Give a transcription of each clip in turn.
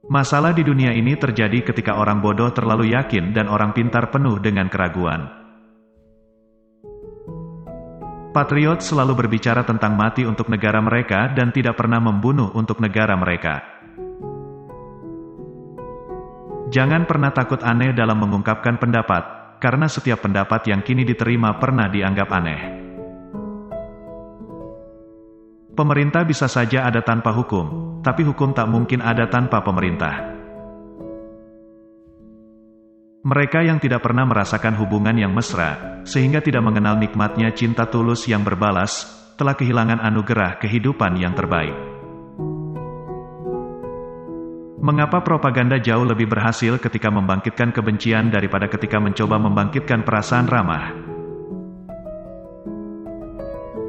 Masalah di dunia ini terjadi ketika orang bodoh terlalu yakin dan orang pintar penuh dengan keraguan. Patriot selalu berbicara tentang mati untuk negara mereka dan tidak pernah membunuh untuk negara mereka. Jangan pernah takut aneh dalam mengungkapkan pendapat, karena setiap pendapat yang kini diterima pernah dianggap aneh. Pemerintah bisa saja ada tanpa hukum, tapi hukum tak mungkin ada tanpa pemerintah. Mereka yang tidak pernah merasakan hubungan yang mesra, sehingga tidak mengenal nikmatnya cinta tulus yang berbalas, telah kehilangan anugerah kehidupan yang terbaik. Mengapa propaganda jauh lebih berhasil ketika membangkitkan kebencian daripada ketika mencoba membangkitkan perasaan ramah?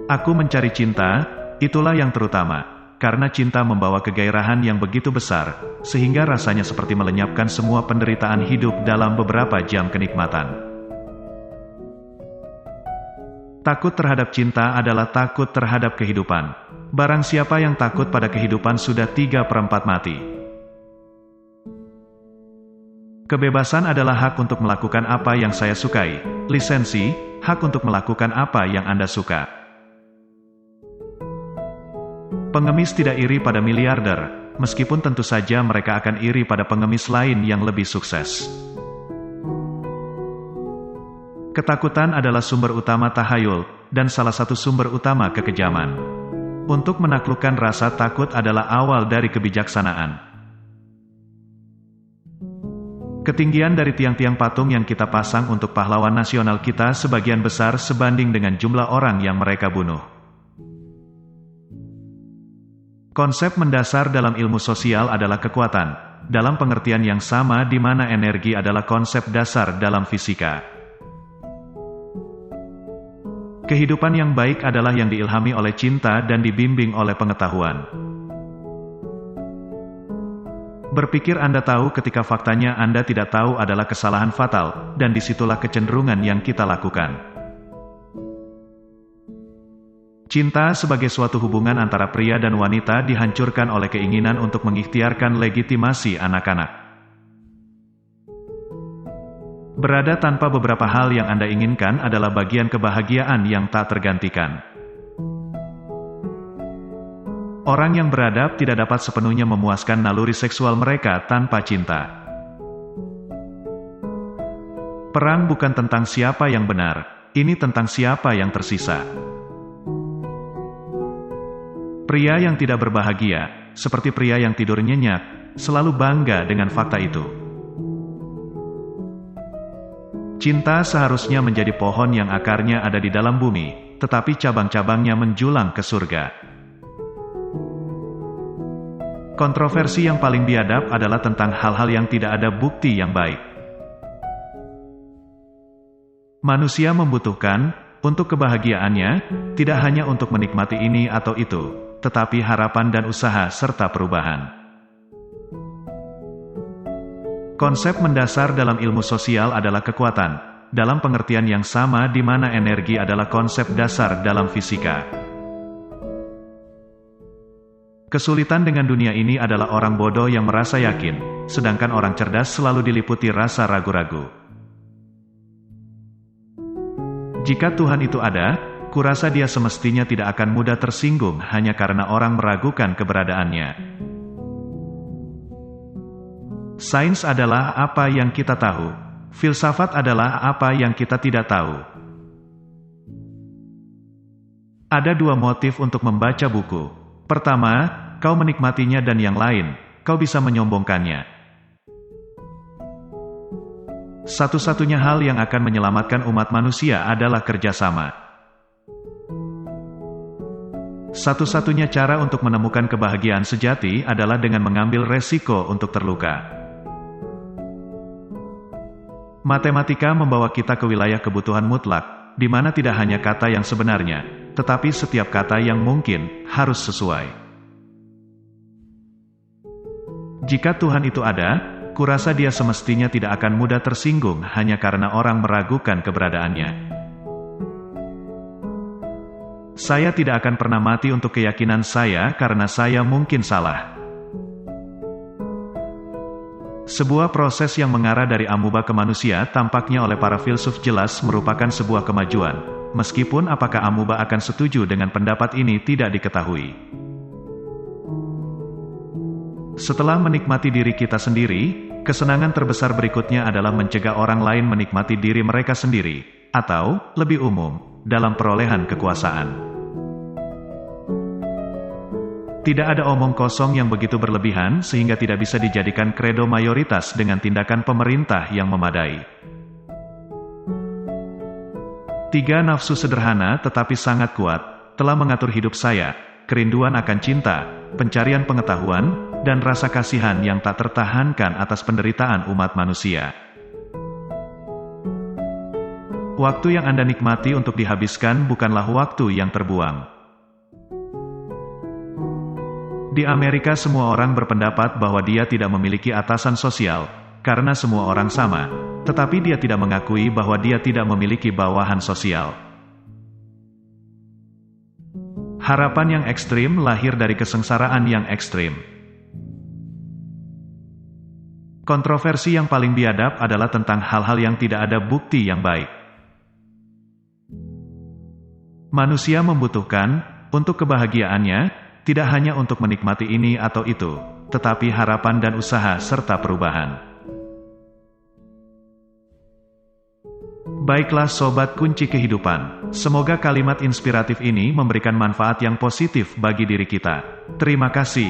Aku mencari cinta, itulah yang terutama. Karena cinta membawa kegairahan yang begitu besar, sehingga rasanya seperti melenyapkan semua penderitaan hidup dalam beberapa jam kenikmatan. Takut terhadap cinta adalah takut terhadap kehidupan. Barang siapa yang takut pada kehidupan sudah 3/4 mati. Kebebasan adalah hak untuk melakukan apa yang saya sukai. Lisensi, hak untuk melakukan apa yang Anda suka. Pengemis tidak iri pada miliarder, meskipun tentu saja mereka akan iri pada pengemis lain yang lebih sukses. Ketakutan adalah sumber utama tahayul, dan salah satu sumber utama kekejaman. Untuk menaklukkan rasa takut adalah awal dari kebijaksanaan. Ketinggian dari tiang-tiang patung yang kita pasang untuk pahlawan nasional kita sebagian besar sebanding dengan jumlah orang yang mereka bunuh. Konsep mendasar dalam ilmu sosial adalah kekuatan, dalam pengertian yang sama di mana energi adalah konsep dasar dalam fisika. Kehidupan yang baik adalah yang diilhami oleh cinta dan dibimbing oleh pengetahuan. Berpikir Anda tahu ketika faktanya Anda tidak tahu adalah kesalahan fatal, dan disitulah kecenderungan yang kita lakukan. Cinta sebagai suatu hubungan antara pria dan wanita dihancurkan oleh keinginan untuk mengikhtiarkan legitimasi anak-anak. Berada tanpa beberapa hal yang Anda inginkan adalah bagian kebahagiaan yang tak tergantikan. Orang yang beradab tidak dapat sepenuhnya memuaskan naluri seksual mereka tanpa cinta. Perang bukan tentang siapa yang benar, ini tentang siapa yang tersisa. Pria yang tidak berbahagia, seperti pria yang tidur nyenyak, selalu bangga dengan fakta itu. Cinta seharusnya menjadi pohon yang akarnya ada di dalam bumi, tetapi cabang-cabangnya menjulang ke surga. Kontroversi yang paling biadab adalah tentang hal-hal yang tidak ada bukti yang baik. Manusia membutuhkan, untuk kebahagiaannya, tidak hanya untuk menikmati ini atau itu, tetapi harapan dan usaha serta perubahan. Konsep mendasar dalam ilmu sosial adalah kekuatan, dalam pengertian yang sama di mana energi adalah konsep dasar dalam fisika. Kesulitan dengan dunia ini adalah orang bodoh yang merasa yakin, sedangkan orang cerdas selalu diliputi rasa ragu-ragu. Jika Tuhan itu ada, kurasa dia semestinya tidak akan mudah tersinggung hanya karena orang meragukan keberadaannya. Sains adalah apa yang kita tahu. Filsafat adalah apa yang kita tidak tahu. Ada dua motif untuk membaca buku. Pertama, kau menikmatinya dan yang lain, kau bisa menyombongkannya. Satu-satunya hal yang akan menyelamatkan umat manusia adalah kerjasama. Satu-satunya cara untuk menemukan kebahagiaan sejati adalah dengan mengambil resiko untuk terluka. Matematika membawa kita ke wilayah kebutuhan mutlak, di mana tidak hanya kata yang sebenarnya, tetapi setiap kata yang mungkin, harus sesuai. Jika Tuhan itu ada, kurasa dia semestinya tidak akan mudah tersinggung hanya karena orang meragukan keberadaannya. Saya tidak akan pernah mati untuk keyakinan saya karena saya mungkin salah. Sebuah proses yang mengarah dari amuba ke manusia tampaknya oleh para filsuf jelas merupakan sebuah kemajuan, meskipun apakah amuba akan setuju dengan pendapat ini tidak diketahui. Setelah menikmati diri kita sendiri, kesenangan terbesar berikutnya adalah mencegah orang lain menikmati diri mereka sendiri, atau, lebih umum, dalam perolehan kekuasaan. Tidak ada omong kosong yang begitu berlebihan sehingga tidak bisa dijadikan kredo mayoritas dengan tindakan pemerintah yang memadai. 3 nafsu sederhana tetapi sangat kuat, telah mengatur hidup saya, kerinduan akan cinta, pencarian pengetahuan, dan rasa kasihan yang tak tertahankan atas penderitaan umat manusia. Waktu yang Anda nikmati untuk dihabiskan bukanlah waktu yang terbuang. Di Amerika semua orang berpendapat bahwa dia tidak memiliki atasan sosial, karena semua orang sama, tetapi dia tidak mengakui bahwa dia tidak memiliki bawahan sosial. Harapan yang ekstrim lahir dari kesengsaraan yang ekstrim. Kontroversi yang paling biadab adalah tentang hal-hal yang tidak ada bukti yang baik. Manusia membutuhkan, untuk kebahagiaannya, tidak hanya untuk menikmati ini atau itu, tetapi harapan dan usaha serta perubahan. Baiklah sobat kunci kehidupan, semoga kalimat inspiratif ini memberikan manfaat yang positif bagi diri kita. Terima kasih.